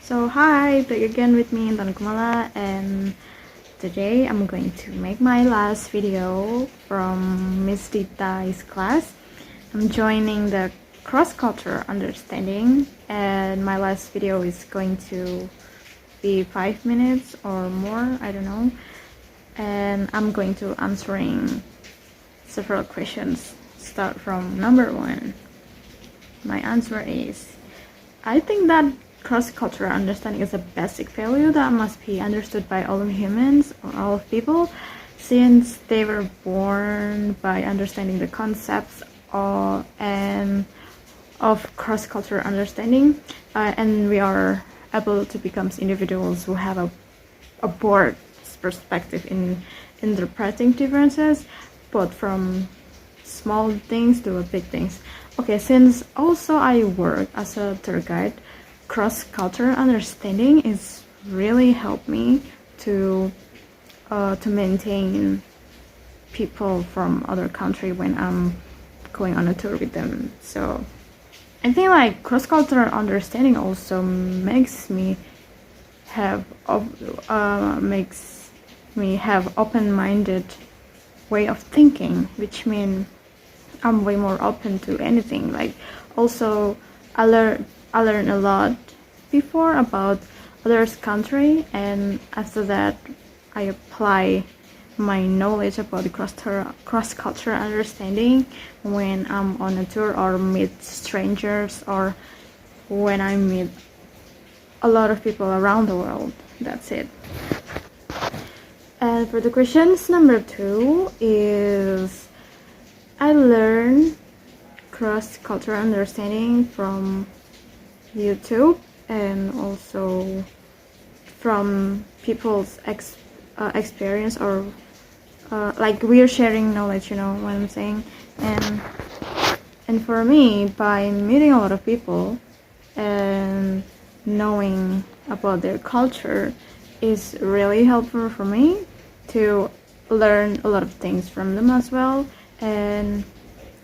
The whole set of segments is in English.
So hi, back again with me Intan Kumala, and today I'm going to make my last video from Miss Dita's class. I'm joining the cross-cultural understanding, and my last video is going to be 5 minutes or more, I don't know, and I'm going to answering several questions. Start from number 1. My answer is, I think that cross-cultural understanding is a basic value that must be understood by all humans or all of people, since they were born by understanding the concepts of cross-cultural understanding, and we are able to become individuals who have a broad perspective in interpreting differences, both from small things to big things. Okay, since also I work as a tour guide, cross-cultural understanding is really helped me to maintain people from other country when I'm going on a tour with them. So I think like cross-cultural understanding also makes me have open-minded way of thinking, which means I'm way more open to anything. Like also I learned a lot before about others country, and after that I apply my knowledge about the cross-cultural understanding when I'm on a tour or meet strangers, or when I meet a lot of people around the world. That's it. And for the questions number 2 is, I learned cross-cultural understanding from YouTube and also from people's experience, or like we're sharing knowledge, you know what I'm saying. And for me, by meeting a lot of people and knowing about their culture is really helpful for me to learn a lot of things from them as well. And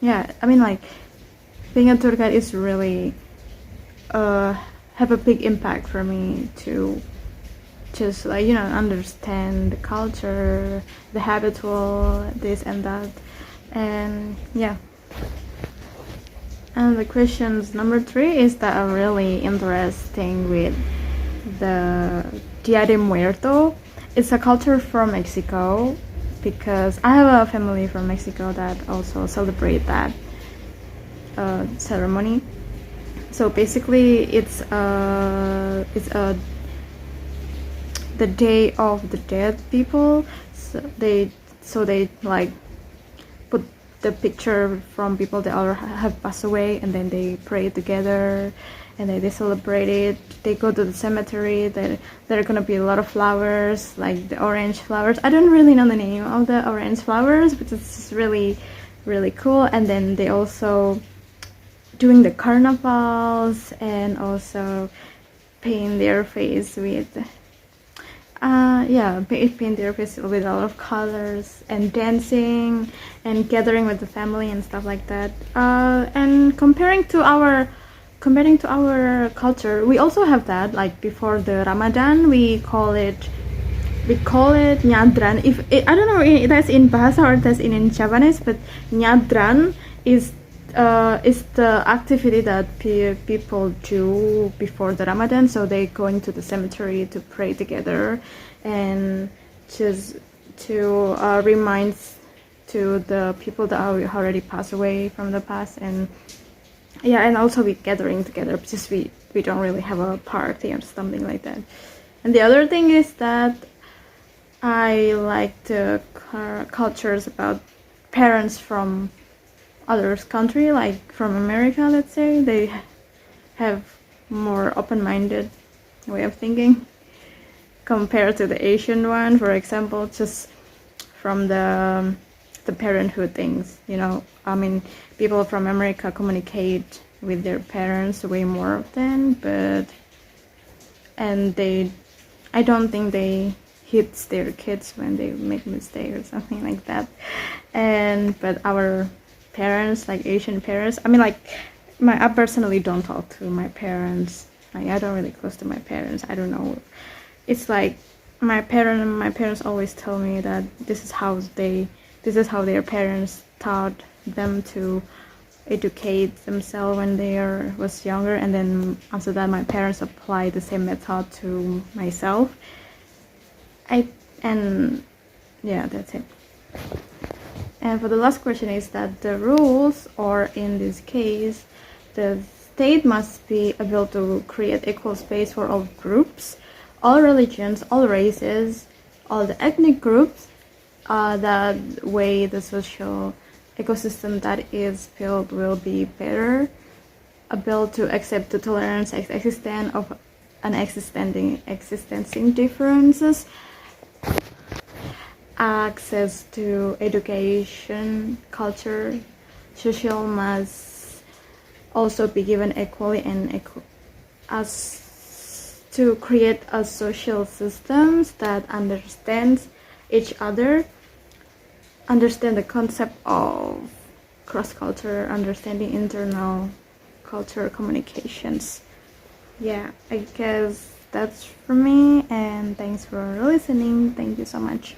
yeah, I mean, like being a tour guide is really have a big impact for me to just like, you know, understand the culture, the habitual, this and that. And yeah. And the questions number 3 is that are really interesting with the Dia de Muerto. It's a culture from Mexico, because I have a family from Mexico that also celebrate that ceremony. So basically it's the day of the dead people. So they like put the picture from people that have passed away, and then they pray together, and then they celebrate it. They go to the cemetery. There are gonna be a lot of flowers, like the orange flowers. I don't really know the name of the orange flowers, but it's really, really cool. And then they also doing the carnivals, and also paint their face with paint their face with a lot of colors, and dancing and gathering with the family and stuff like that. And comparing to our culture, we also have that. Like before the Ramadan, we call it nyadran. I don't know if that's in Bahasa or that's in Japanese, but nyadran is the activity that people do before the Ramadan. So they go into the cemetery to pray together, and just to remind to the people that already passed away from the past. And yeah, and also we gathering together, because we don't really have a party or something like that. And the other thing is that I like the cultures about parents from other country, like from America, let's say. They have more open-minded way of thinking compared to the Asian one. For example, just from the parenthood things, you know. I mean, people from America communicate with their parents way more often, I don't think they hit their kids when they make mistakes or something like that. But our parents, like Asian parents, I mean, like I personally don't talk to my parents Like, I don't really close to my parents. I don't know. It's like my parents always tell me that this is how their parents taught them to educate themselves when was younger, and then after that my parents applied the same method to myself. And yeah, that's it. And for the last question is that the rules, or in this case, the state must be able to create equal space for all groups, all religions, all races, all the ethnic groups. That way the social ecosystem that is built will be better, able to accept the tolerance existence of existing differences, access to education, culture, social must also be given equally, and as to create a social systems that understands each other, understand the concept of cross-culture, understanding internal culture communications. Yeah, I guess that's for me, and thanks for listening. Thank you so much.